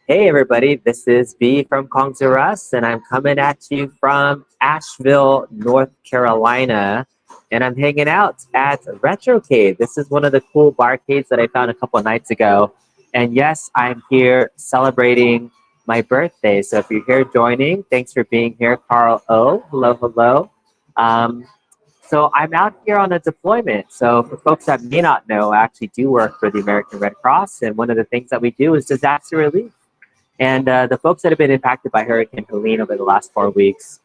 Hey everybody, this is B from Kongs R Us, and I'm coming at you from Asheville, North Carolina, and I'm hanging out at Retrocade. This is one of the cool barcades that I found a couple of nights ago, and yes, I'm here celebrating my birthday. So if you're here joining, thanks for being here, Carl O. Hello, hello. Um, so I'm out here on a deployment. So for folks that may not know, I actually do work for the American Red Cross, and one of the things that we do is disaster relief. And the folks that have been impacted by Hurricane Helene over the last 4 weeks,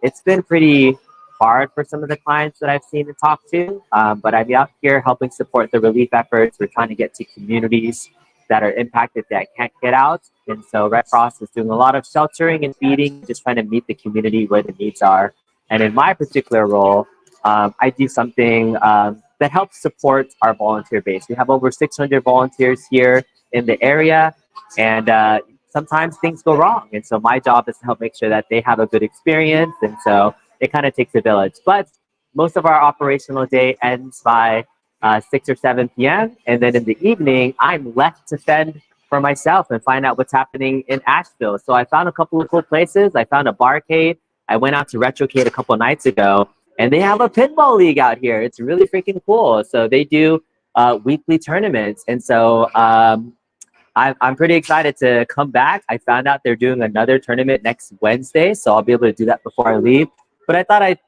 it's been pretty hard for some of the clients that I've seen and talked to. But I'm out here helping support the relief efforts. We're trying to get to communities that are impacted that can't get out. And so Red Cross is doing a lot of sheltering and feeding, just trying to meet the community where the needs are. And in my particular role, I do something that helps support our volunteer base. We have over 600 volunteers here in the area, and sometimes things go wrong. And so my job is to help make sure that they have a good experience. And so it kind of takes a village. But most of our operational day ends by 6 or 7 p.m. And then in the evening, I'm left to fend for myself and find out what's happening in Asheville. So I found a couple of cool places. I found a barcade. I went out to Retrocade a couple of nights ago, and they have a pinball league out here. It's really freaking cool. So they do weekly tournaments. And so I'm pretty excited to come back. I found out they're doing another tournament next Wednesday, so I'll be able to do that before I leave. But I thought I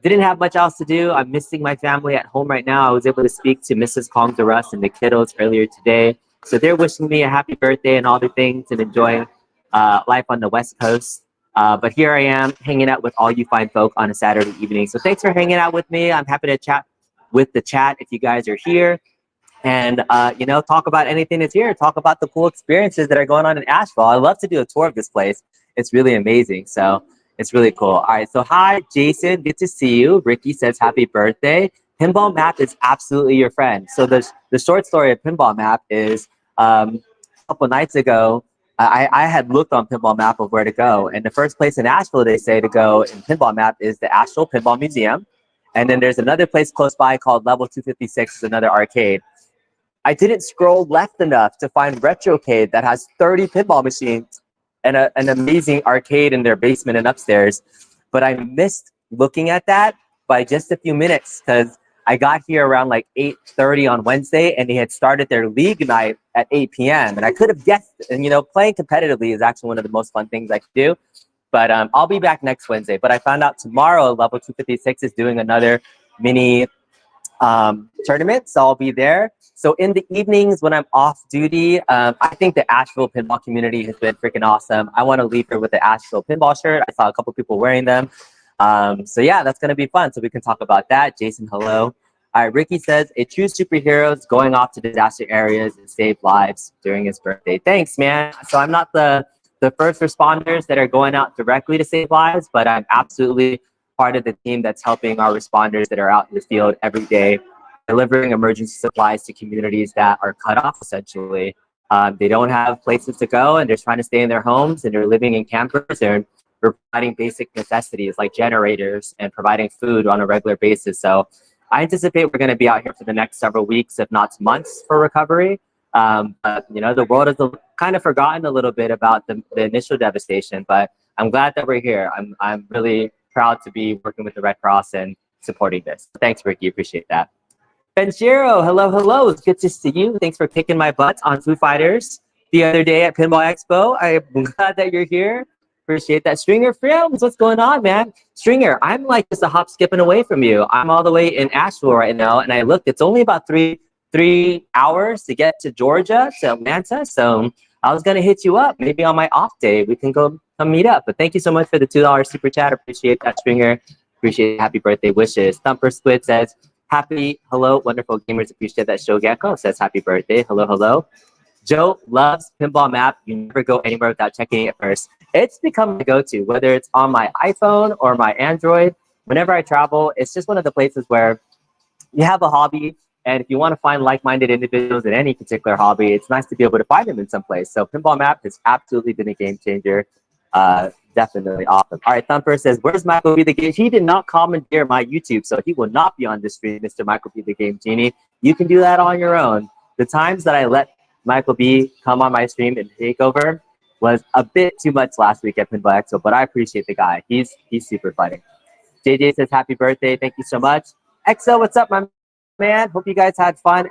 didn't have much else to do. I'm missing my family at home right now. I was able to speak to Mrs. Kongs R Us and the kiddos earlier today. So they're wishing me a happy birthday and all the things and enjoying life on the West Coast. But here I am hanging out with all you fine folk on a Saturday evening. So thanks for hanging out with me. I'm happy to chat with the chat if you guys are here. And, talk about anything that's here. Talk about the cool experiences that are going on in Asheville. I love to do a tour of this place. It's really amazing. So it's really cool. All right. So hi, Jason. Good to see you. Ricky says happy birthday. Pinball Map is absolutely your friend. So the short story of Pinball Map is a couple nights ago, I had looked on Pinball Map of where to go. And the first place in Asheville they say to go in Pinball Map is the Asheville Pinball Museum. And then there's another place close by called Level 256, another arcade. I didn't scroll left enough to find Retrocade that has 30 pinball machines and an amazing arcade in their basement and upstairs. But I missed looking at that by just a few minutes because I got here around like 8:30 on Wednesday, and they had started their league night at 8 p.m. And I could have guessed, and playing competitively is actually one of the most fun things I could do. But I'll be back next Wednesday. But I found out tomorrow Level 256 is doing another mini tournament, so I'll be there. So in the evenings when I'm off duty, I think the Asheville pinball community has been freaking awesome. I want to leave here with the Asheville pinball shirt. I saw a couple people wearing them. So yeah, that's going to be fun. So we can talk about that. Jason, hello. All right, Ricky says, a true superhero is going off to disaster areas and save lives during his birthday. Thanks, man. So I'm not the first responders that are going out directly to save lives, but I'm absolutely part of the team that's helping our responders that are out in the field every day, delivering emergency supplies to communities that are cut off, essentially. They don't have places to go, and they're trying to stay in their homes, and they're living in campers, and we're providing basic necessities like generators and providing food on a regular basis. So I anticipate we're going to be out here for the next several weeks, if not months, for recovery. But, the world has kind of forgotten a little bit about the initial devastation, but I'm glad that we're here. I'm really proud to be working with the Red Cross and supporting this. Thanks, Ricky. Appreciate that. Benjiro, hello, hello. It's good to see you. Thanks for kicking my butt on Foo Fighters the other day at Pinball Expo. I'm glad that you're here. Appreciate that. Stringer Films, what's going on, man? Stringer, I'm like just a hop skipping away from you. I'm all the way in Asheville right now, and I looked, it's only about three hours to get to Georgia, to Atlanta. So I was gonna hit you up. Maybe on my off day, we can come meet up. But thank you so much for the $2 super chat. Appreciate that, Stringer. Appreciate happy birthday wishes. Thumper Squid says, hello, wonderful gamers. Appreciate that. Show Gecko says happy birthday. Hello, hello. Joe loves Pinball Map. You never go anywhere without checking it first. It's become my go-to, whether it's on my iPhone or my Android. Whenever I travel, it's just one of the places where you have a hobby, and if you want to find like-minded individuals in any particular hobby, it's nice to be able to find them in some place. So Pinball Map has absolutely been a game changer. Definitely awesome. All right, Thumper says, where's Michael B. the Game? He did not commandeer my YouTube, so he will not be on this stream, Mr. Michael B. the Game Genie. You can do that on your own. The times that I let Michael B come on my stream and take over was a bit too much last week at Pinball Expo, but I appreciate the guy. He's super funny. JJ says happy birthday. Thank you so much. EXO, what's up, my man? Hope you guys had fun.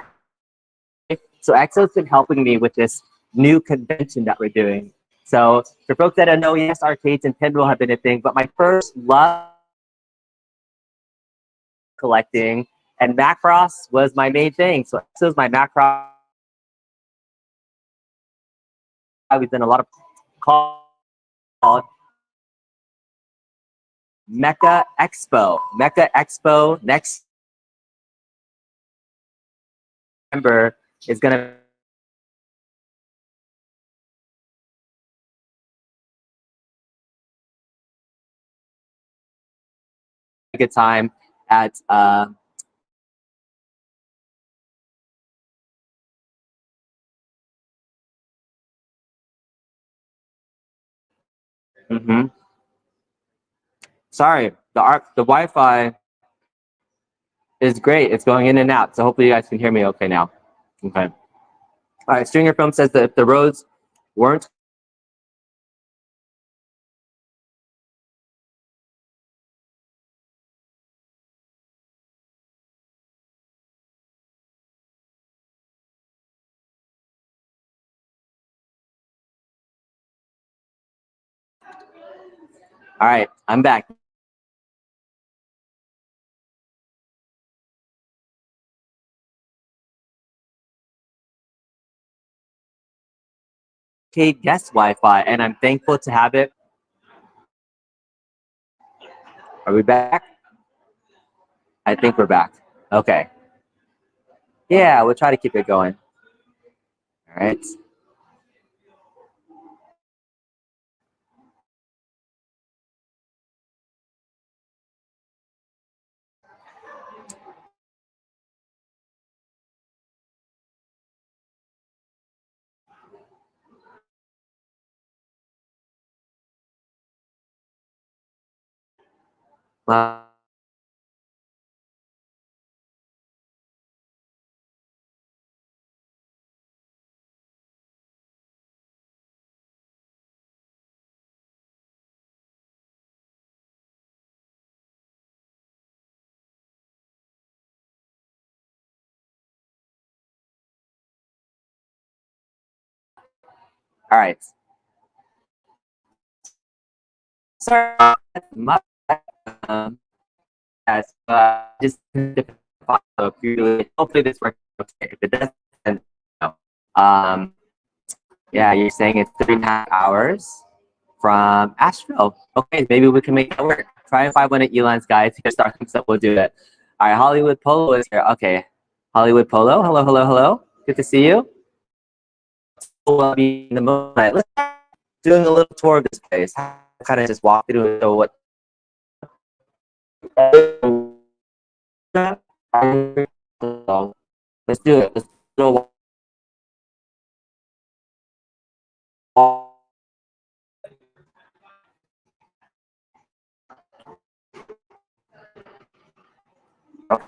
So EXO's been helping me with this new convention that we're doing. So for folks that don't know, yes, arcades and pinball have been a thing, but my first love collecting and Macross was my main thing. So EXO's my Macross. We've done a lot of called Mecca Expo. Mecca Expo next November is going to be a good time at Sorry, the Wi-Fi is great. It's going in and out, so hopefully you guys can hear me okay now. Okay. All right, Stringer Film says that if the roads weren't all right, I'm back. Guest Wi-Fi, and I'm thankful to have it. Are we back? I think we're back. Okay. Yeah, we'll try to keep it going. All right. All right. Sorry, yes, just hopefully this works okay. If it doesn't, no. Yeah, you're saying it's 3.5 hours from Asheville. Okay, maybe we can make that work. Try and find one of Elon's guys to start, so we'll do it. All right, Hollywood Polo is here. Okay, Hollywood Polo. Hello, hello, hello. Good to see you. We'll be in the moonlight. Let's doing a little tour of this place. Kind of just walk through and show what. Let's do it. Let's do it. Okay.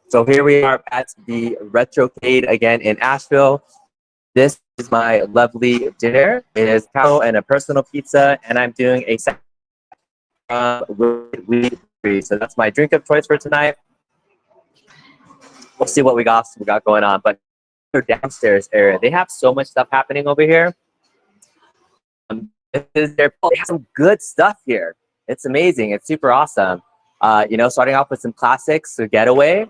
So here we are at the Retrocade again in Asheville. This is my lovely dinner. It is cow and a personal pizza, and I'm doing a with wheat free. So that's my drink of choice for tonight. We'll see what we got going on. But their downstairs area, they have so much stuff happening over here. They have some good stuff here. It's amazing. It's super awesome. You know, starting off with some classics, so Getaway,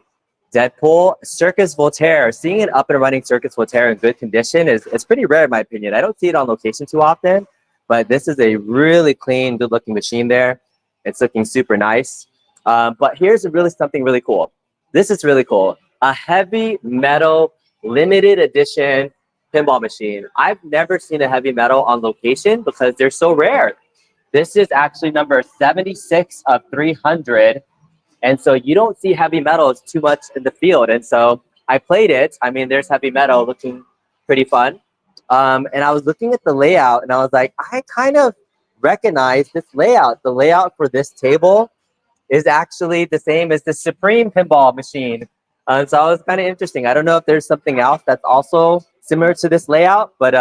Deadpool, Circus Voltaire. Seeing an up and running Circus Voltaire in good condition is pretty rare in my opinion. I don't see it on location too often, but this is a really clean, good looking machine there. It's looking super nice. But here's something really cool. This is really cool. A heavy metal limited edition pinball machine. I've never seen a heavy metal on location because they're so rare. This is actually number 76 of 300. And so you don't see heavy metals too much in the field. And so I played it. I mean, there's heavy metal looking pretty fun. And I was looking at the layout and I was like, I kind of recognize this layout. The layout for this table is actually the same as the Supreme pinball machine. So it was kind of interesting. I don't know if there's something else that's also similar to this layout, but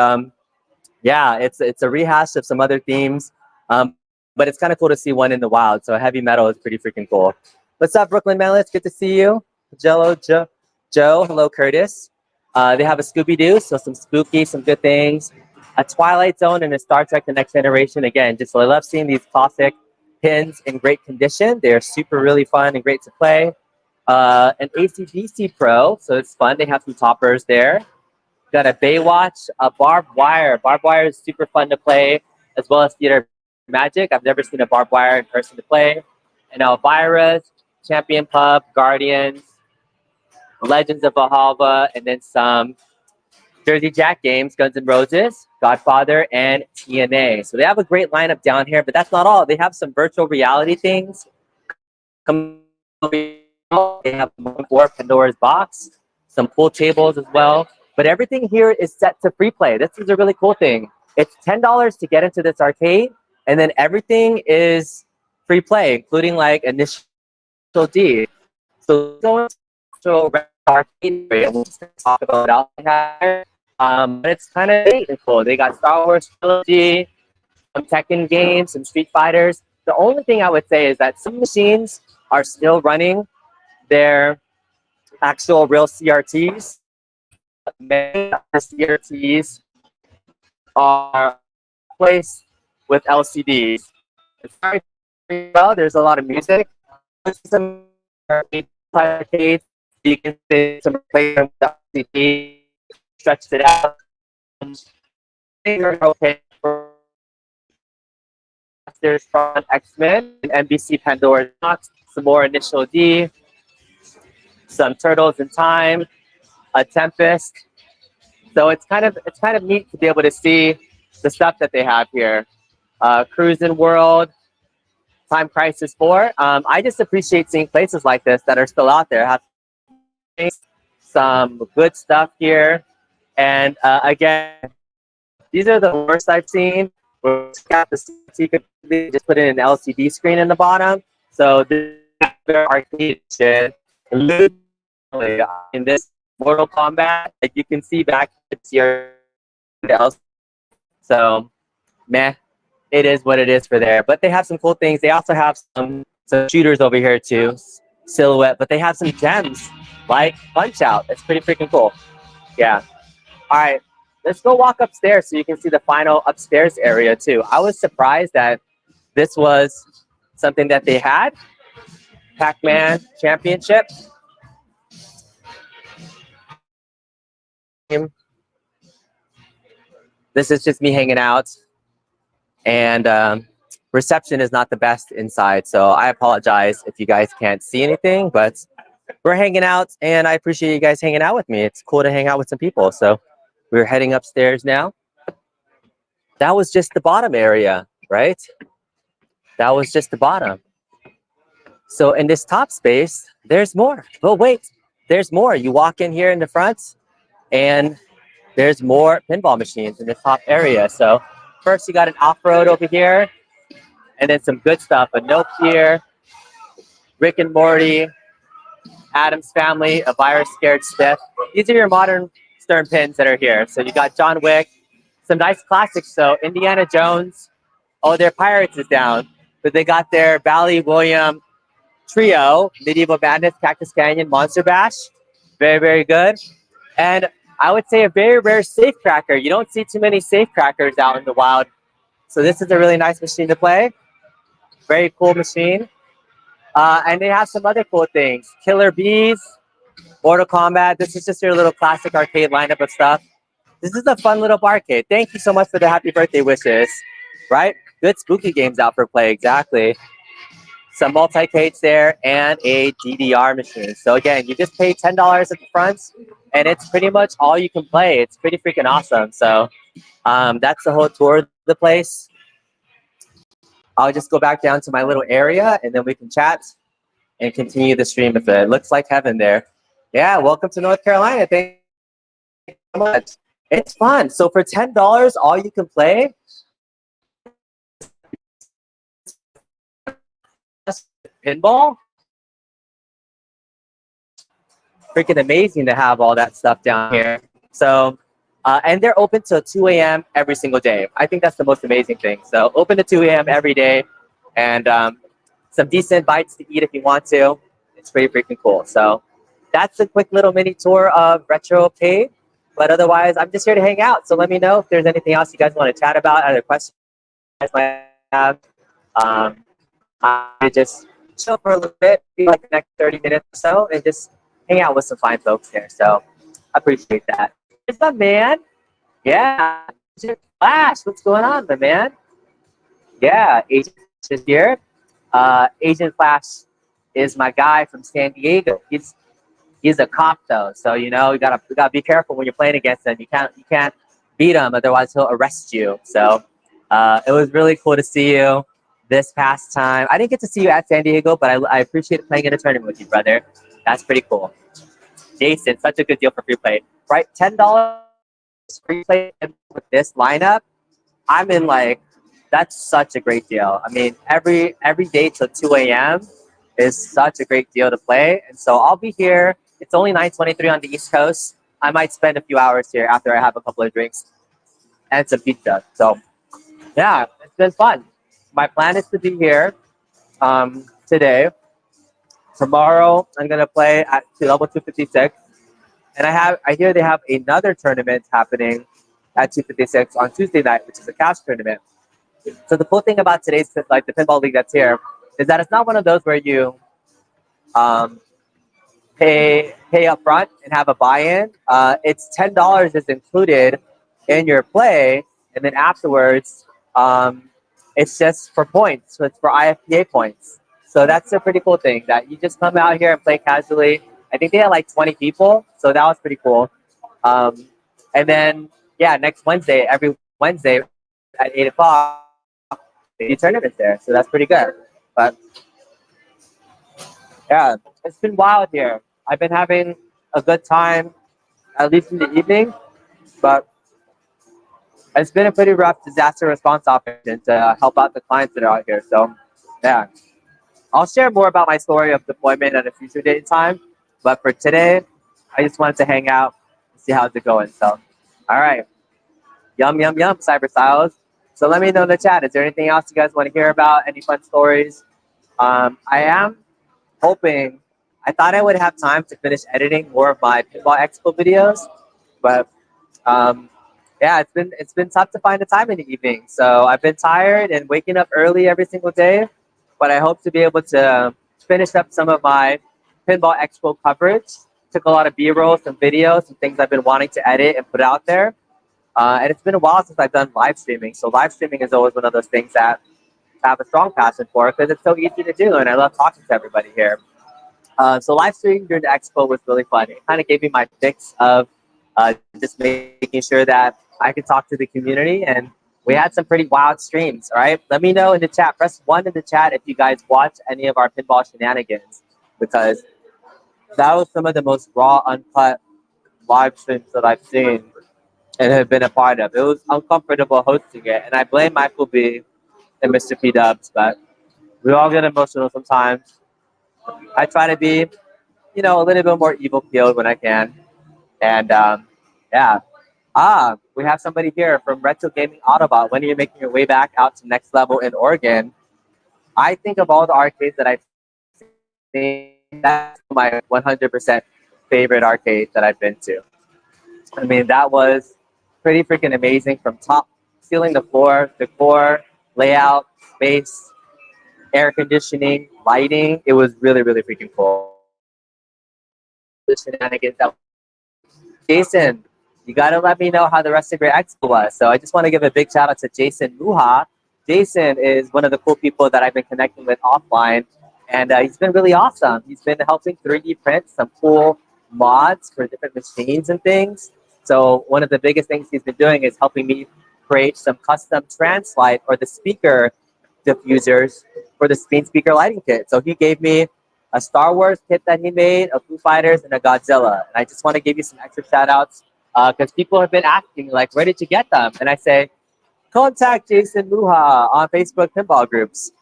yeah, it's a rehash of some other themes. But it's kind of cool to see one in the wild. So heavy metal is pretty freaking cool. What's up, Brooklyn Mellis? Good to see you. Jello Joe. Hello, Curtis. They have a Scooby-Doo, so some spooky, some good things. A Twilight Zone and a Star Trek The Next Generation. Again, just I love seeing these classic pins in great condition. They're super really fun and great to play. An AC/DC Pro, so it's fun. They have some toppers there. Got a Baywatch, a Barbed Wire. Barbed Wire is super fun to play, as well as Theater Magic. I've never seen a Barbed Wire in person to play. And Elvira's, Champion Pub, Guardians, Legends of Valhalla, and then some Jersey Jack games, Guns N' Roses, Godfather, and TNA. So they have a great lineup down here, but that's not all. They have some virtual reality things. They have more Pandora's Box, some pool tables as well. But everything here is set to free play. This is a really cool thing. It's $10 to get into this arcade, and then everything is free play, including like initial D. So going to arcade area, we'll just talk about out here. But it's kind of neat and cool. They got Star Wars trilogy, some Tekken games, some Street Fighters. The only thing I would say is that some machines are still running their actual real CRTs. Many of the CRTs are placed with LCDs. It's very well. There's a lot of music. Some arcades, you can see some play with the LCD, stretch it out. Okay. There's from X-Men, NBC Pandora's Box, some more Initial D, some Turtles in Time, a Tempest. So it's kind of neat to be able to see the stuff that they have here. Cruising World, Time Crisis 4. I just appreciate seeing places like this that are still out there. Have some good stuff here. And again, these are the worst I've seen. Got the you could just put in an LCD screen in the bottom. So this is arcade shit. In this Mortal Kombat, like you can see back here. So, meh, it is what it is for there. But they have some cool things. They also have some shooters over here too, Silhouette. But they have some gems like Punch Out. It's pretty freaking cool. Yeah. All right. Let's go walk upstairs so you can see the final upstairs area too. I was surprised that this was something that they had. Pac-Man Championship. This is just me hanging out. And reception is not the best inside. So I apologize if you guys can't see anything, but we're hanging out and I appreciate you guys hanging out with me. It's cool to hang out with some people. So we're heading upstairs now. That was just the bottom area, right? That was just the bottom. So in this top space, there's more. Oh, wait, there's more. You walk in here in the front and there's more pinball machines in the top area. So first you got an off-road over here and then some good stuff. A Nope here, Rick and Morty, Addams Family, A Virus Scared Stiff. These are your modern Stern pins that are here. So you got John Wick, some nice classics. So Indiana Jones, oh, their Pirates is down, but they got their Bally William Trio, Medieval Madness, Cactus Canyon, Monster Bash. Very, very good. And I would say a very rare safe cracker. You don't see too many safe crackers out in the wild. So this is a really nice machine to play. Very cool machine. And they have some other cool things. Killer Bees, Mortal Kombat. This is just your little classic arcade lineup of stuff. This is a fun little barcade. Thank you so much for the happy birthday wishes. Right? Good spooky games out for play. Exactly. Some multi-cades there and a DDR machine. So again, you just pay $10 at the front and it's pretty much all you can play. It's pretty freaking awesome. So that's the whole tour of the place. I'll just go back down to my little area and then we can chat and continue the stream if it looks like heaven there. Yeah, welcome to North Carolina. Thank you so much. It's fun. So for $10, all you can play pinball. Freaking amazing to have all that stuff down here. So And they're open till 2 a.m. every single day. I think that's the most amazing thing. So open to 2 a.m. every day, and some decent bites to eat if you want to. It's pretty freaking cool. So that's a quick little mini tour of Retrocade. But otherwise, I'm just here to hang out. So let me know if there's anything else you guys want to chat about, other questions you guys might have. Um, I just chill for a little bit, be like the next 30 minutes or so, and just hang out with some fine folks here. So I appreciate that. What's up, man? Yeah, Flash, what's going on, my man? Yeah, Agent is here. Agent Flash is my guy from San Diego. He's a cop though, so you know you gotta be careful when you're playing against him. You can't beat him, otherwise he'll arrest you. So it was really cool to see you this past time. I didn't get to see you at San Diego, but I appreciate playing in a tournament with you, brother. That's pretty cool. Jason, such a good deal for free play, right? $10 free play with this lineup. I'm in like, that's such a great deal. I mean, every day till 2 a.m. is such a great deal to play. And so I'll be here. It's only 9:23 on the East Coast. I might spend a few hours here after I have a couple of drinks and some pizza. So yeah, it's been fun. My plan is to be here today. Tomorrow I'm gonna play at level 256. And I hear they have another tournament happening at 256 on Tuesday night, which is a cash tournament. So the cool thing about today's, like the pinball league that's here, is that it's not one of those where you pay up front and have a buy-in. It's $10 is included in your play, and then afterwards, it's just for points. So it's for IFPA points. So that's a pretty cool thing that you just come out here and play casually. I think they had like 20 people, so that was pretty cool. And then, yeah, next Wednesday, every Wednesday at 8 o'clock, they do tournaments there, so that's pretty good. But yeah, it's been wild here. I've been having a good time, at least in the evening, but it's been a pretty rough disaster response operation to help out the clients that are out here. So yeah, I'll share more about my story of deployment at a future date and time. But for today, I just wanted to hang out and see how's it going. So, all right. Yum, yum, yum, Cyber Styles. So let me know in the chat. Is there anything else you guys want to hear about? Any fun stories? I am hoping, I thought I would have time to finish editing more of my Pinball Expo videos. But yeah, it's been tough to find the time in the evening. So I've been tired and waking up early every single day. But I hope to be able to finish up some of my Pinball Expo coverage. Took a lot of B-roll, some videos, some things I've been wanting to edit and put out there. And it's been a while since I've done live streaming. So live streaming is always one of those things that I have a strong passion for because it's so easy to do and I love talking to everybody here. So live streaming during the expo was really fun. It kind of gave me my fix of just making sure that I could talk to the community, and we had some pretty wild streams, all right? Let me know in the chat. Press 1 in the chat if you guys watch any of our pinball shenanigans, because that was some of the most raw, uncut live streams that I've seen and have been a part of. It was uncomfortable hosting it, and I blame Michael B and Mr. P Dubs, but we all get emotional sometimes. I try to be, you know, a little bit more even-keeled when I can, and yeah. We have somebody here from Retro Gaming Autobot. When are you making your way back out to Next Level in Oregon? I think of all the arcades that I've seen, that's my 100% favorite arcade that I've been to. I mean, that was pretty freaking amazing from top, ceiling to floor, decor, layout, space, air conditioning, lighting. It was really, really freaking cool. The shenanigans that Jason, you got to let me know how the rest of your expo was. So I just want to give a big shout out to Jason Muha. Jason is one of the cool people that I've been connecting with offline, and he's been really awesome. He's been helping 3D print some cool mods for different machines and things. So one of the biggest things he's been doing is helping me create some custom Translight or the speaker diffusers for the Spin speaker lighting kit. So he gave me a Star Wars kit that he made, a Foo Fighters, and a Godzilla. And I just want to give you some extra shout outs because people have been asking, like, where did you get them? And I say, contact Jason Muha on Facebook pinball groups,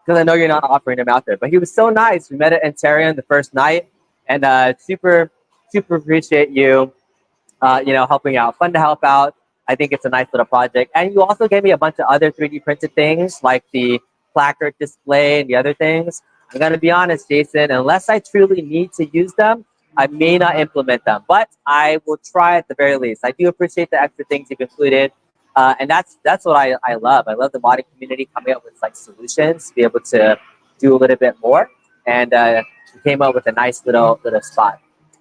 because I know you're not offering them out there. But he was so nice. We met at Antarian the first night, and super, super appreciate you helping out. Fun to help out. I think it's a nice little project. And you also gave me a bunch of other 3D printed things like the placard display and the other things. I'm going to be honest, Jason, unless I truly need to use them, I may not implement them, but I will try at the very least. I do appreciate the extra things you've included. And that's what I love. I love the modding community coming up with like solutions to be able to do a little bit more. And we came up with a nice little spot.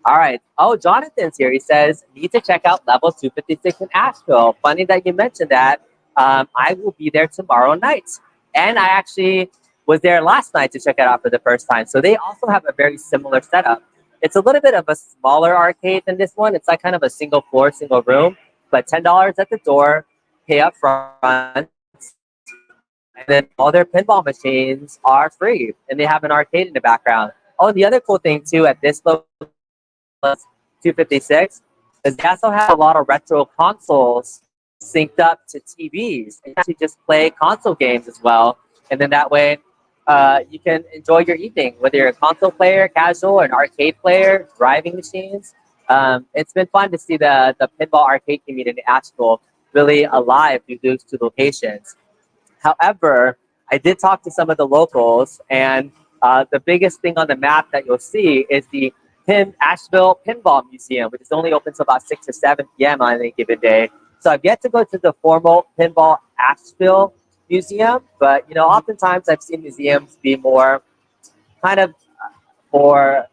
All right. Oh, Jonathan's here. He says, need to check out level 256 in Asheville. Funny that you mentioned that. I will be there tomorrow night. And I actually was there last night to check it out for the first time. So they also have a very similar setup. It's a little bit of a smaller arcade than this one. It's like kind of a single floor, single room, but $10 at the door, pay up front. And then all their pinball machines are free. And they have an arcade in the background. Oh, the other cool thing too at this level 256 is they also have a lot of retro consoles synced up to TVs. You actually just play console games as well. And then that way you can enjoy your evening, whether you're a console player, casual, or an arcade player, driving machines. It's been fun to see the pinball arcade community in Asheville really alive through those two locations. However, I did talk to some of the locals, and the biggest thing on the map that you'll see is the Asheville Pinball Museum, which is only open till about 6 or 7 p.m. on any given day. So I've yet to go to the formal Pinball Asheville Museum, but oftentimes I've seen museums be more kind of for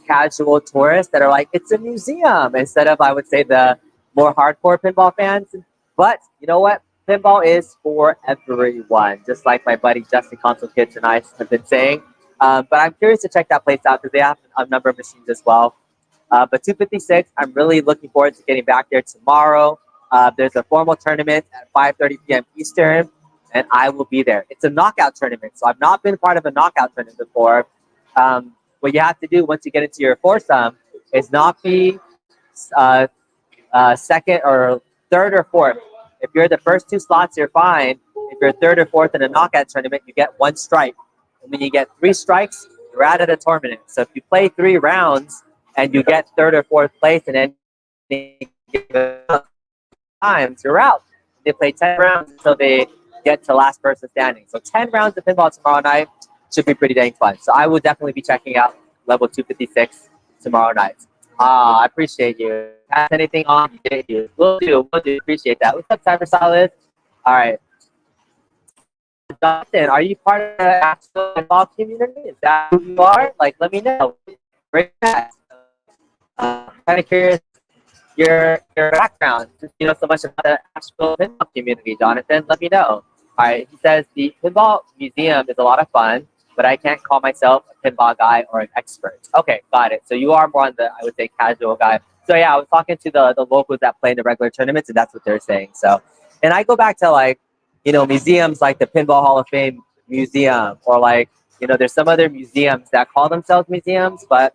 casual tourists that are like, it's a museum, instead of, I would say, the more hardcore pinball fans. But you know what? Pinball is for everyone, just like my buddy Justin Console Kids and I have been saying. But I'm curious to check that place out because they have a number of machines as well. But 256, I'm really looking forward to getting back there tomorrow. There's a formal tournament at 5:30 p.m. Eastern, and I will be there. It's a knockout tournament, so I've not been part of a knockout tournament before. What you have to do once you get into your foursome is not be second or third or fourth. If you're the first 2 slots, you're fine. If you're third or fourth in a knockout tournament, you get 1 strike. And when you get 3 strikes, you're out of the tournament. So if you play 3 rounds and you get third or fourth place in any times, you're out. They play 10 rounds until they get to last person standing. So 10 rounds of pinball tomorrow night should be pretty dang fun. So I will definitely be checking out level 256 tomorrow night. I appreciate you. Pass anything on, you. We'll do. Appreciate that. What's up, Cyber Solid? All right. Jonathan, are you part of the actual pinball community? Is that who you are? Like, let me know. Great. Kind of curious your background. Since you know so much about the actual pinball community, Jonathan, let me know. All right. He says the pinball museum is a lot of fun, but I can't call myself a pinball guy or an expert. Okay, got it. So you are more on the, I would say, casual guy. So yeah, I was talking to the locals that play in the regular tournaments, and that's what they're saying. So, and I go back to like, museums like the Pinball Hall of Fame Museum, or like, there's some other museums that call themselves museums, but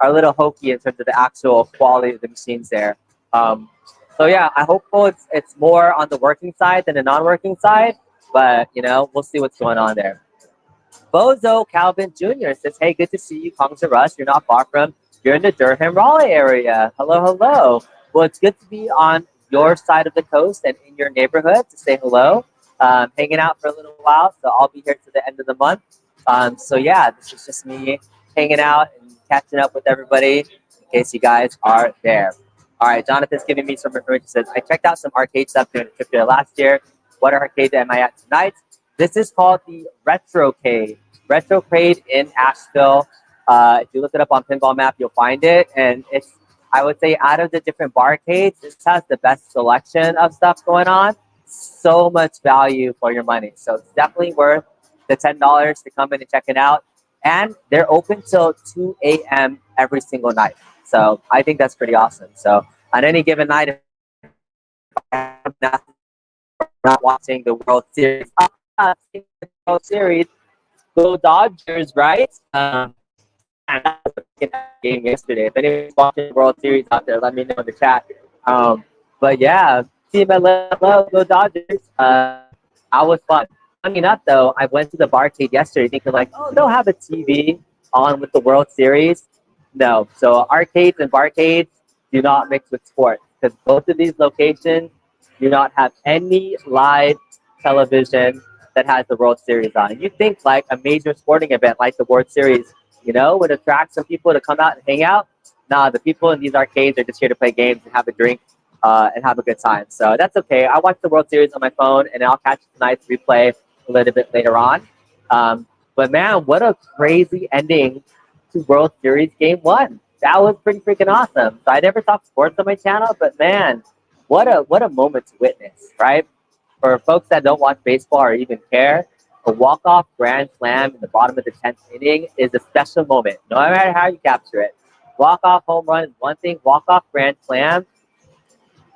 are a little hokey in terms of the actual quality of the machines there. So yeah, I hope it's more on the working side than the non-working side, but we'll see what's going on there. Bozo Calvin Jr. says, hey, good to see you, Kongs to Russ. You're not far from, you're in the Durham Raleigh area. Hello, hello. Well, it's good to be on your side of the coast and in your neighborhood to say hello. Hanging out for a little while, so I'll be here to the end of the month. So yeah, this is just me hanging out and catching up with everybody in case you guys are there. All right, Jonathan's giving me some information. He says, I checked out some arcade stuff during the trip there last year. What arcade am I at tonight? This is called the Retrocade. Retrocade in Asheville. If you look it up on Pinball Map, you'll find it. And it's, I would say, out of the different barcades, this has the best selection of stuff going on. So much value for your money. So it's definitely worth the $10 to come in and check it out. And they're open till 2 a.m. every single night. So I think that's pretty awesome. So on any given night, if I'm not watching the World Series, go Dodgers, right? And that was a game yesterday. If anyone's watching the World Series out there, let me know in the chat. But yeah, team I love, go Dodgers. I was fun. Funny enough, though, I went to the barcade yesterday thinking like, oh, they'll have a TV on with the World Series. No. So arcades and barcades, do not mix with sports, because both of these locations do not have any live television that has the World Series on. You think like a major sporting event like the World Series, would attract some people to come out and hang out. Nah, the people in these arcades are just here to play games and have a drink and have a good time. So that's okay. I watch the World Series on my phone, and I'll catch tonight's replay a little bit later on. But man, what a crazy ending to World Series Game 1. That was pretty freaking awesome. So I never talk sports on my channel, but man, what a moment to witness, right? For folks that don't watch baseball or even care, a walk-off grand slam in the bottom of the 10th inning is a special moment, no matter how you capture it. Walk-off home run is one thing. Walk-off grand slam,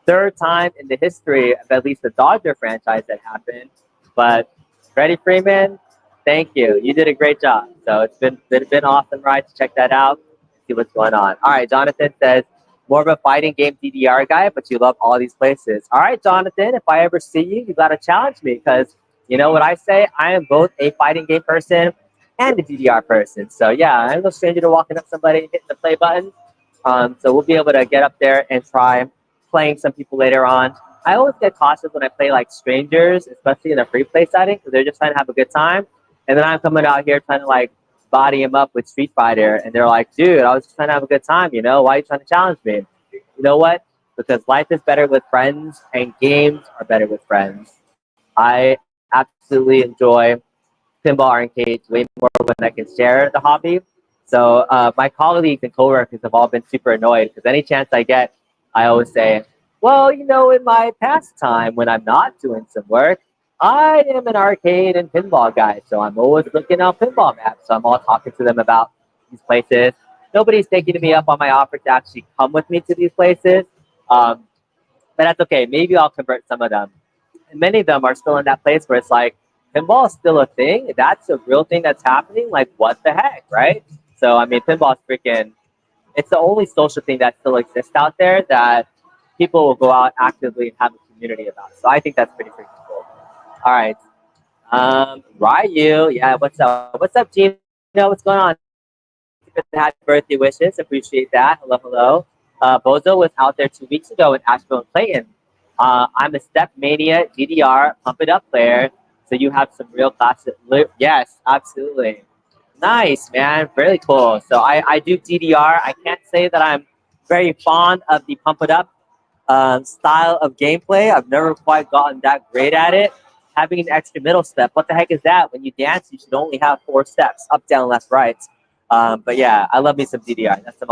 third time in the history of at least the Dodger franchise that happened. But Freddie Freeman, thank you. You did a great job. So it's been awesome, right? To check that out, see what's going on. All right, Jonathan says, more of a fighting game DDR guy, but you love all these places. All right, Jonathan, if I ever see you, you got to challenge me, because you know what I say? I am both a fighting game person and a DDR person. So yeah, I'm no stranger to walking up somebody and hitting the play button. So we'll be able to get up there and try playing some people later on. I always get cautious when I play like strangers, especially in a free play setting, because they're just trying to have a good time. And then I'm coming out here trying to like body him up with Street Fighter, and they're like, dude, I was just trying to have a good time, why are you trying to challenge me? You know what? Because life is better with friends, and games are better with friends. I absolutely enjoy pinball arcades way more when I can share the hobby. So my colleagues and coworkers have all been super annoyed, because any chance I get, I always say, well, in my pastime when I'm not doing some work, I am an arcade and pinball guy, so I'm always looking at pinball maps. So I'm all talking to them about these places. Nobody's taking me up on my offer to actually come with me to these places, but that's okay. Maybe I'll convert some of them. And many of them are still in that place where it's like, pinball is still a thing. That's a real thing that's happening. Like, what the heck, right? So, I mean, pinball is freaking, it's the only social thing that still exists out there that people will go out actively and have a community about. So I think that's pretty freaking cool. All right. Ryu, yeah, what's up? What's up, Gina? What's going on? Happy birthday wishes. Appreciate that. Hello, hello. Bozo was out there 2 weeks ago in Asheville and Clayton. I'm a Step Mania DDR Pump It Up player, so you have some real classes. Yes, absolutely. Nice, man. Really cool. So I do DDR. I can't say that I'm very fond of the Pump It Up style of gameplay. I've never quite gotten that great at it. Having an extra middle step. What the heck is that? When you dance, you should only have 4 steps: up, down, left, right. But yeah, I love me some DDR. That's some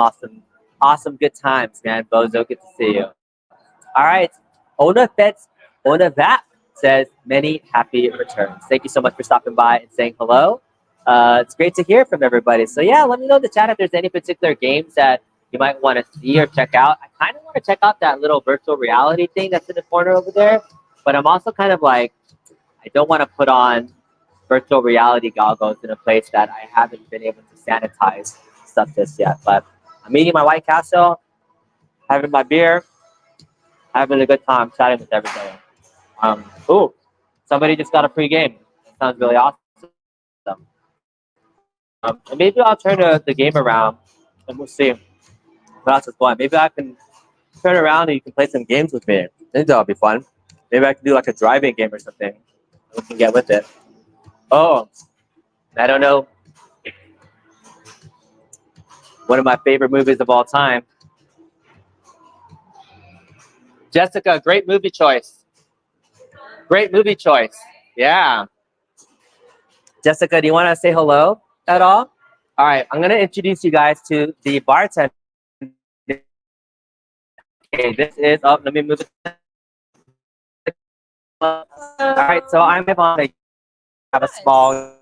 awesome good times, man. Bozo, good to see you. All right. Ona Vap says, many happy returns. Thank you so much for stopping by and saying hello. It's great to hear from everybody. So yeah, let me know in the chat if there's any particular games that you might want to see or check out. I kind of want to check out that little virtual reality thing that's in the corner over there. But I'm also kind of like, I don't want to put on virtual reality goggles in a place that I haven't been able to sanitize stuff just yet. But I'm eating my White Castle, having my beer, having a good time chatting with everybody. Ooh, somebody just got a free game. That sounds really awesome. And maybe I'll turn the game around and we'll see what else is going. Maybe I can turn around and you can play some games with me. I think that'll be fun. Maybe I can do like a driving game or something. We can get with it. Oh, I don't know. One of my favorite movies of all time. Jessica, great movie choice. Great movie choice. Yeah. Jessica, do you want to say hello at all? All right, I'm going to introduce you guys to the bartender. Okay, this is, oh, let me move it. All right, so I'm on a, have a small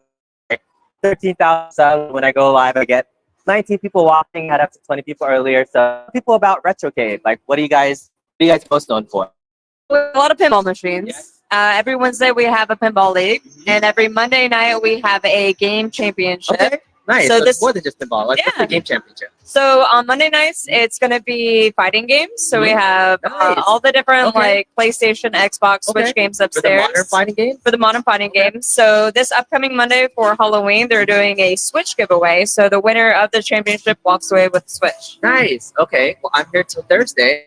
13,000 subs. When I go live, I get 19 people watching, had up to 20 people earlier. So people about Retrocade, like what are you guys most known for? A lot of pinball machines. Yes. Every Wednesday we have a pinball league, and every Monday night we have a game championship. Okay. Nice. So So this, it's more than just pinball. What's the yeah. game championship? So on Monday nights, it's going to be fighting games. So we have Nice. all the different Okay. like PlayStation, Xbox, Switch Okay. games For the upstairs. modern fighting game? For the modern fighting Okay. games. So this upcoming Monday for Halloween, they're doing a Switch giveaway. So the winner of the championship walks away with the Switch. Nice. Okay. Well, I'm here till Thursday.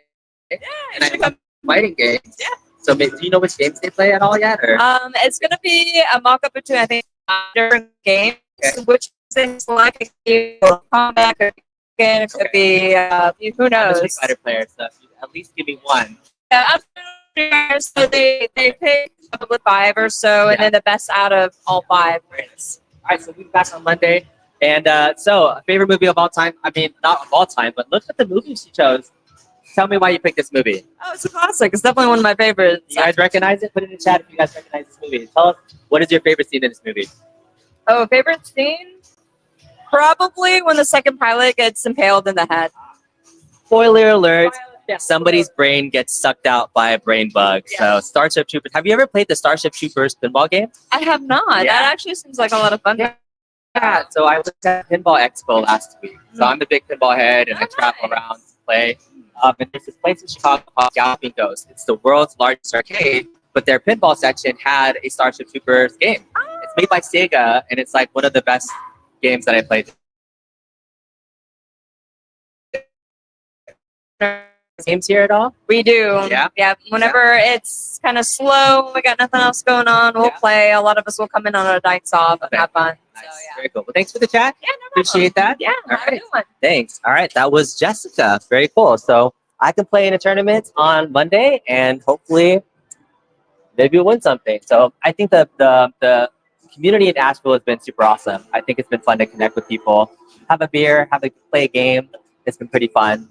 Yeah, And I love fighting games. Yeah. So do you know which games they play at all yet? Or? It's going to be a mock-up between, I think, 5 different games, Okay. which things like it could be combat, it could be, who I'm a knows. Street Fighter player, so at least give me one. Yeah, so they pick up with 5 or so, and then the best out of all 5 wins. All right, so we'll be back on Monday. And so, favorite movie of all time? I mean, not of all time, but look at the movies you chose. Tell me why you picked this movie. Oh, it's a classic. It's definitely one of my favorites. You guys recognize it? Put it in the chat if you guys recognize this movie. Tell us, what is your favorite scene in this movie? Oh, favorite scene? Probably when the second pilot gets impaled in the head. Spoiler alert. Yeah. Somebody's brain gets sucked out by a brain bug. Yeah. So Starship Troopers. Have you ever played the Starship Troopers pinball game? I have not. Yeah. That actually seems like a lot of fun. Yeah. So I was at Pinball Expo last week. So I'm the big pinball head and I travel around to play. And there's this place in Chicago called Galloping Ghost. It's the world's largest arcade, but their pinball section had a Starship Troopers game. It's made by Sega, and it's like one of the best games that I played. Games here at all? We do. Yeah? Yeah. Whenever it's kind of slow, we got nothing else going on, we'll play. A lot of us will come in on our nights off and have fun. Nice. So, yeah. Very cool. Well, thanks for the chat. Yeah, no problem. Appreciate that. Yeah, All have a right. good one. Thanks. All right. That was Jessica. Very cool. So I can play in a tournament on Monday and hopefully maybe we'll win something. So I think the community in Asheville has been super awesome. I think it's been fun to connect with people, have a beer, play a game. It's been pretty fun.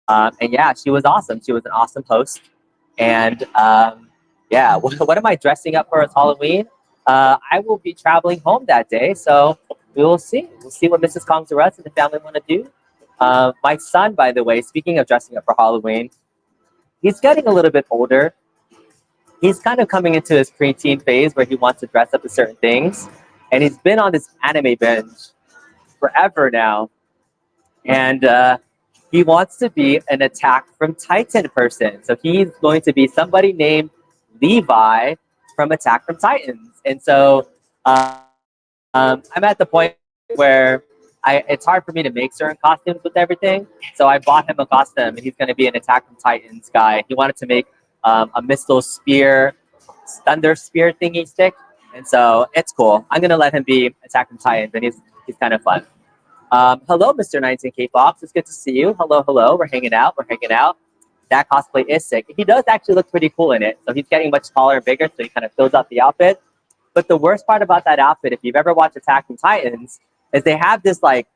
And yeah, she was awesome. She was an awesome host. And yeah, what am I dressing up for as Halloween? I will be traveling home that day. So we will see. We'll see what Mrs. Kong's and the family want to do. My son, by the way, speaking of dressing up for Halloween, he's getting a little bit older. He's kind of coming into his preteen phase where he wants to dress up to certain things. And he's been on this anime binge forever now. And he wants to be an Attack from Titan person. So he's going to be somebody named Levi from Attack from Titans. And so I'm at the point where it's hard for me to make certain costumes with everything. So I bought him a costume, and he's going to be an Attack from Titans guy. He wanted to make a missile spear, thunder spear thingy stick. And so it's cool. I'm going to let him be Attack from Titans, and he's kind of fun. Hello, Mr. 19K Fox. It's good to see you. Hello, hello. We're hanging out. That cosplay is sick. He does actually look pretty cool in it. So he's getting much taller and bigger, so he kind of fills out the outfit. But the worst part about that outfit, if you've ever watched Attack on Titans, is they have this like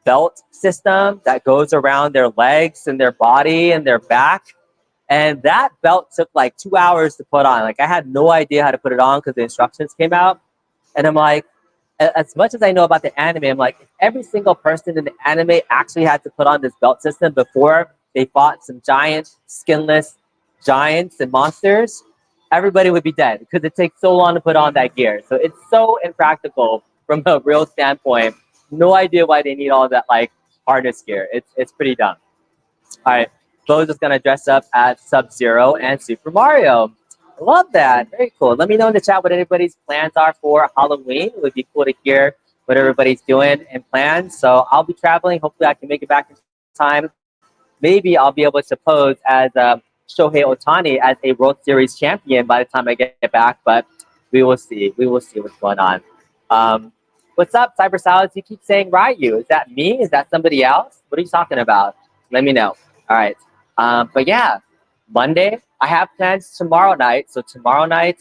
belt system that goes around their legs and their body and their back. And that belt took like 2 hours to put on. Like I had no idea how to put it on because the instructions came out. And I'm like, as much as I know about the anime, I'm like, if every single person in the anime actually had to put on this belt system before they fought some giant, skinless giants and monsters, everybody would be dead because it takes so long to put on that gear. So it's so impractical from a real standpoint. No idea why they need all that like harness gear. It's pretty dumb. All right, Bo's is gonna dress up as Sub-Zero and Super Mario. I love that. Very cool. Let me know in the chat what anybody's plans are for Halloween. It would be cool to hear what everybody's doing and plans. So I'll be traveling. Hopefully I can make it back in time. Maybe I'll be able to pose as Shohei Ohtani as a World Series champion by the time I get back, but we will see. We will see what's going on. What's up, Cyber Salads? You keep saying Ryu. Is that me? Is that somebody else? What are you talking about? Let me know. All right. But yeah, Monday, I have plans tomorrow night. So tomorrow night,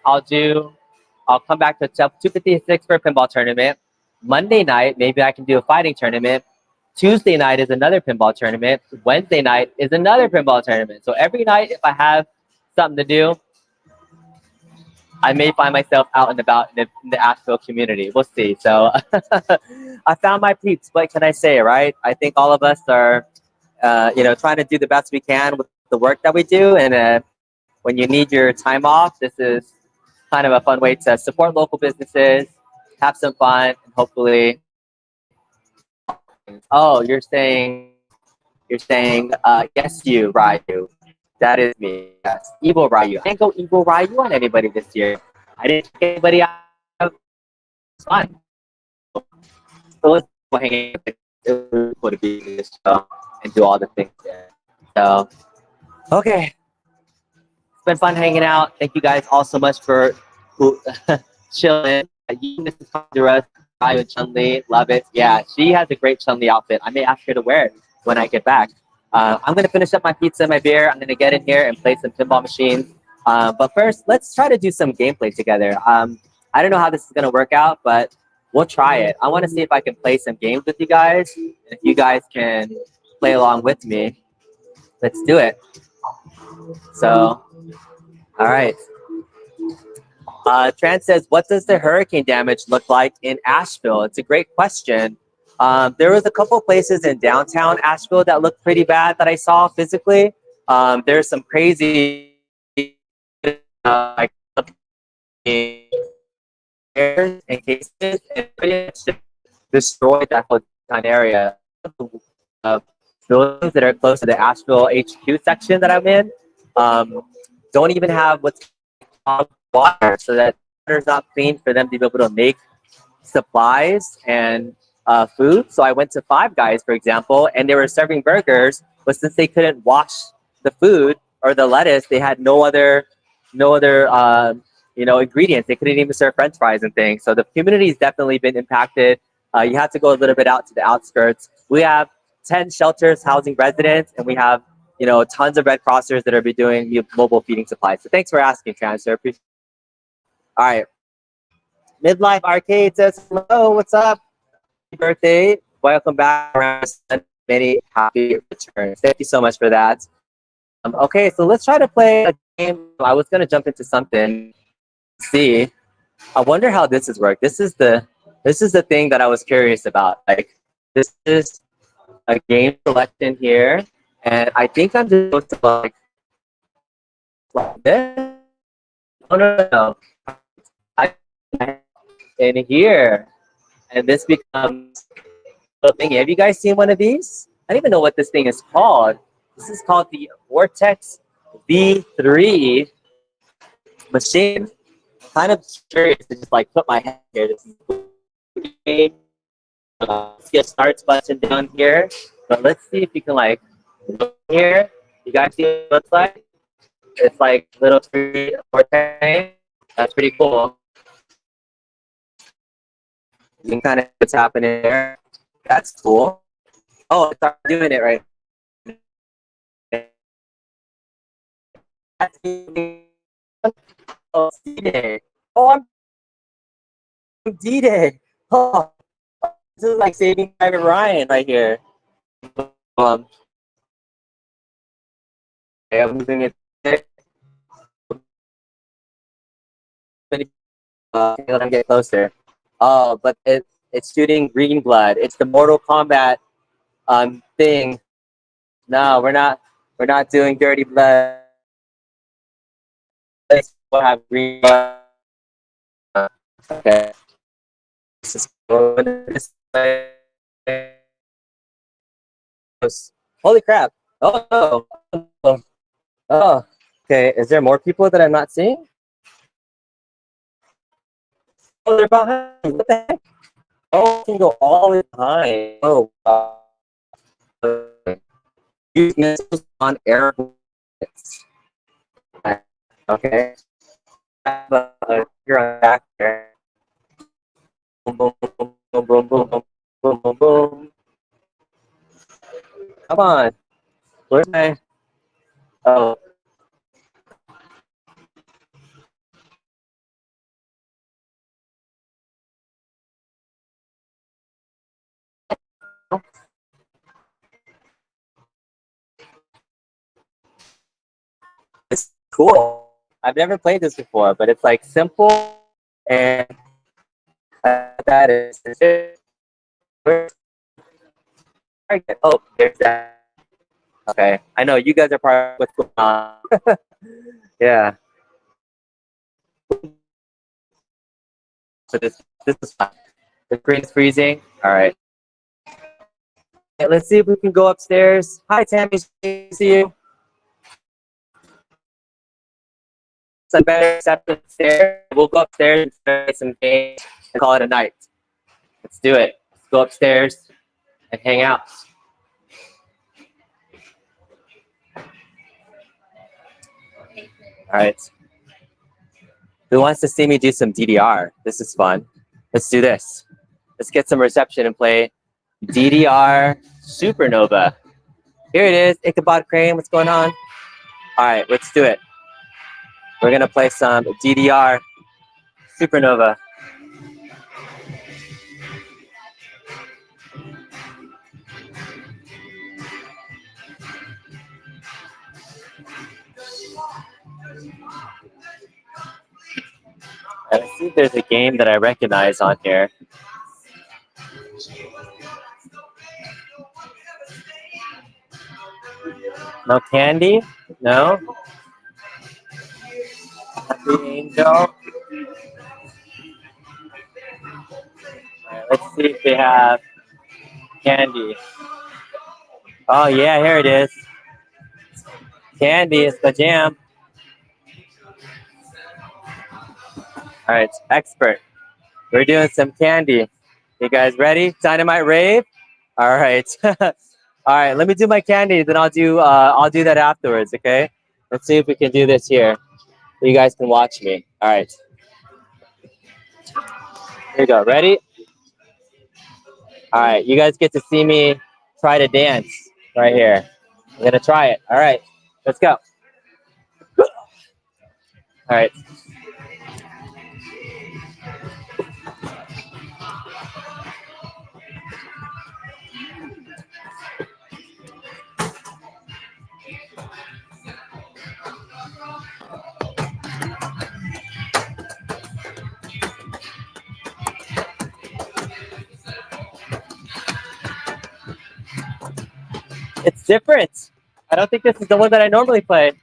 I'll come back to 256 for a pinball tournament. Monday night, maybe I can do a fighting tournament. Tuesday night is another pinball tournament. Wednesday night is another pinball tournament. So every night, if I have something to do, I may find myself out and about in the Asheville community. We'll see. So I found my peeps. What can I say, right? I think all of us are, trying to do the best we can with the work that we do. And when you need your time off, this is kind of a fun way to support local businesses, have some fun, and hopefully Oh, you're saying yes, you Ryu. That is me. Yes, evil Ryu. I didn't go evil Ryu on anybody this year. I didn't take anybody out. It's fun. So let's go hang out. It was really cool to be in this show and do all the things there. So okay, it's been fun hanging out. Thank you guys all so much for who chilling. You, Mrs. Honduras, Ryu and Chun-Li, love it. Yeah, she has a great Chun-Li outfit. I may ask her to wear it when I get back. I'm gonna finish up my pizza and my beer. I'm gonna get in here and play some pinball machines. But first, let's try to do some gameplay together. I don't know how this is gonna work out, but we'll try it. I want to see if I can play some games with you guys. If you guys can play along with me, let's do it. So, all right. Tran says, what does the hurricane damage look like in Asheville? It's a great question. There was a couple places in downtown Asheville that looked pretty bad that I saw physically. There's some crazy like and cases and pretty much destroyed that whole downtown area. Buildings that are close to the Asheville HQ section that I'm in don't even have what's called water, so that water is not clean for them to be able to make supplies and food. So I went to Five Guys, for example, and they were serving burgers, but since they couldn't wash the food or the lettuce, they had no other ingredients. They couldn't even serve French fries and things. So the community's definitely been impacted. You have to go a little bit out to the outskirts. We have 10 shelters housing residents, and we have tons of Red Crossers that are be doing mobile feeding supplies. So thanks for asking, Transfer. All right. Midlife Arcade says hello. What's up? Happy birthday. Welcome back. Many happy returns. Thank you so much for that. Okay, so let's try to play a game. I was going to jump into something. See. I wonder how this is work. This is the thing that I was curious about. Like, this is a game selection here, and I think I'm just supposed to like this. Oh no. I in here, and this becomes a thing. Have you guys seen one of these? I don't even know what this thing is called. This is called the Vortex V3 machine. Kind of curious to just like put my head here. This is see a starts button down here, but let's see if you can like look here. You guys see what it looks like? It's like little 3D vortex. That's pretty cool. You can kind of see what's happening there. That's cool. Oh, it's already doing it right. That's oh, D-Day. Oh, I'm D-Day. Oh, this is like Saving Private Ryan right here. Okay, I'm moving it. Let him get closer. Oh, but it's shooting green blood. It's the Mortal Kombat thing. No, we're not doing dirty blood. We'll have green blood. Okay. This is this way. Holy crap. Oh, no. Oh, okay. Is there more people that I'm not seeing? Oh, they're behind. What the heck? Oh, I can go all the way behind. Oh, use missiles on airports. Okay. You're on back there. Boom, boom, boom, boom, boom, boom, boom, boom, boom, boom. Come on. Where's my? Oh. It's cool. I've never played this before, but it's like simple and that is it. Oh, there's that. Okay, I know you guys are part of what's going on. Yeah. So this is fun. The screen's freezing. All right. let's see if we can go upstairs. Hi, Tammy. See you. Some better reception upstairs. We'll go upstairs and play some games and call it a night. Let's do it. Let's go upstairs and hang out. All right. Who wants to see me do some DDR? This is fun. Let's do this. Let's get some reception and play DDR Supernova. Here it is. Ichabod Crane, what's going on? All right, let's do it. We're gonna play some DDR Supernova. Let's see if there's a game that I recognize on here. No candy? No? Happy Angel? All right, let's see if they have candy. Oh yeah, here it is. Candy is the jam. All right, expert. We're doing some candy. You guys ready? Dynamite rave? All right. All right, let me do my candy, then I'll do that afterwards, okay? Let's see if we can do this here. You guys can watch me. All right. Here we go. Ready? All right, you guys get to see me try to dance right here. I'm gonna try it. All right, let's go. All right. It's different. I don't think this is the one that I normally play.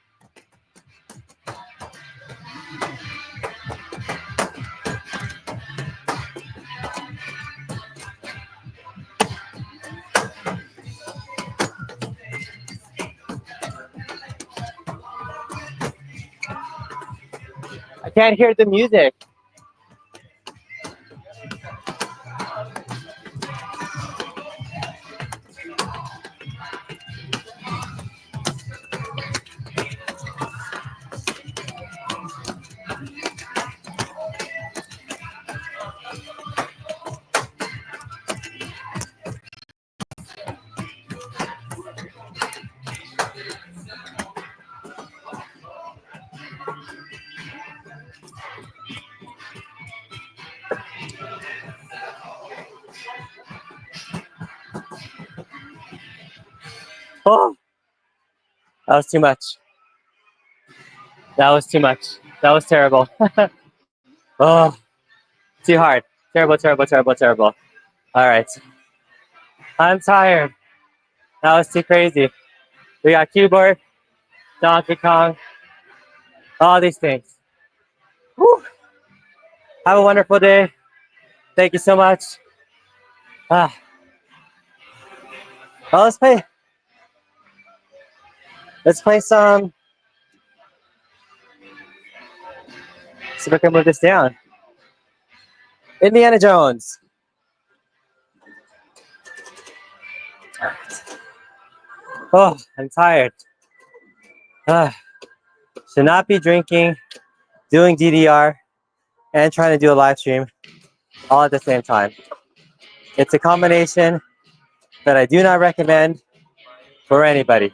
I can't hear the music. Oh, that was too much. That was too much. That was terrible. Oh, too hard. Terrible, terrible, terrible, terrible. All right. I'm tired. That was too crazy. We got keyboard, Donkey Kong, all these things. Whew. Have a wonderful day. Thank you so much. Well, let's play. Let's play some. See if I can move this down. Indiana Jones. All right. Oh, I'm tired. Should not be drinking, doing DDR, and trying to do a live stream all at the same time. It's a combination that I do not recommend for anybody.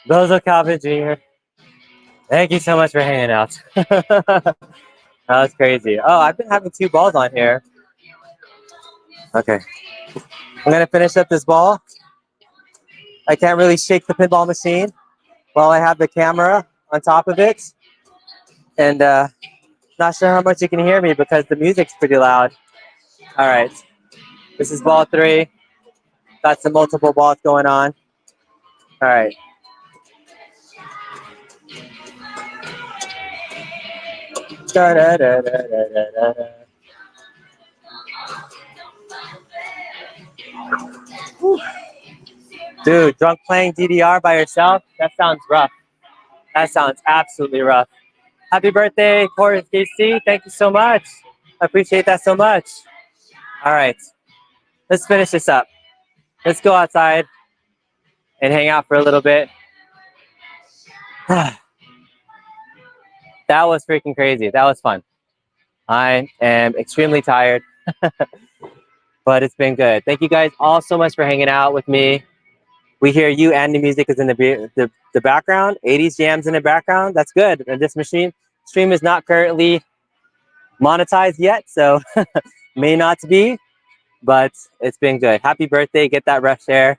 Those are Calvin Jr. Thank you so much for hanging out. That was crazy. Oh, I've been having 2 balls on here. Okay. I'm gonna finish up this ball. I can't really shake the pinball machine while I have the camera on top of it. And not sure how much you can hear me because the music's pretty loud. All right. This is ball 3. Got some multiple balls going on. All right. Da, da, da, da, da, da, da. Dude, drunk playing DDR by yourself? That sounds rough. That sounds absolutely rough. Happy birthday, Corey KC. Thank you so much. I appreciate that so much. All right, let's finish this up. Let's go outside and hang out for a little bit. That was freaking crazy. That was fun. I am extremely tired, but it's been good. Thank you guys all so much for hanging out with me. We hear you and the music is in the background, 80s jams in the background. That's good. And this stream is not currently monetized yet, so may not be, but it's been good. Happy birthday. Get that fresh air.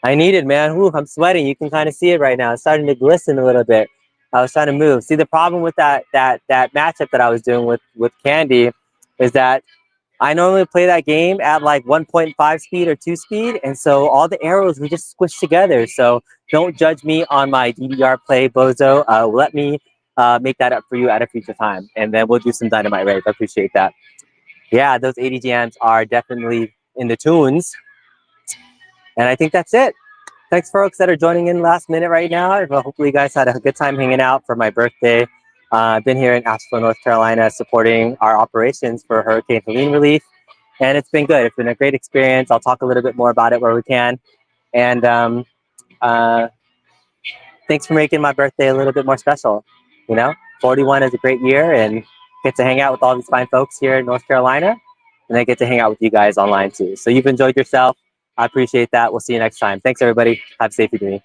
I need it, man. Ooh, I'm sweating. You can kind of see it right now. It's starting to glisten a little bit. I was trying to move. See, the problem with that matchup that I was doing with Candy is that I normally play that game at like 1.5 speed or 2 speed, and so all the arrows we just squish together. So don't judge me on my DDR play, Bozo. Let me make that up for you at a future time, and then we'll do some dynamite raids. I appreciate that. Yeah, those 80 jams are definitely in the tunes, and I think that's it. Thanks, folks that are joining in last minute right now. Hopefully, you guys had a good time hanging out for my birthday. I've been here in Asheville, North Carolina, supporting our operations for Hurricane Helene relief, and it's been good. It's been a great experience. I'll talk a little bit more about it where we can. And thanks for making my birthday a little bit more special. You know, 41 is a great year, and get to hang out with all these fine folks here in North Carolina, and I get to hang out with you guys online too. So you've enjoyed yourself. I appreciate that. We'll see you next time. Thanks, everybody. Have a safe evening.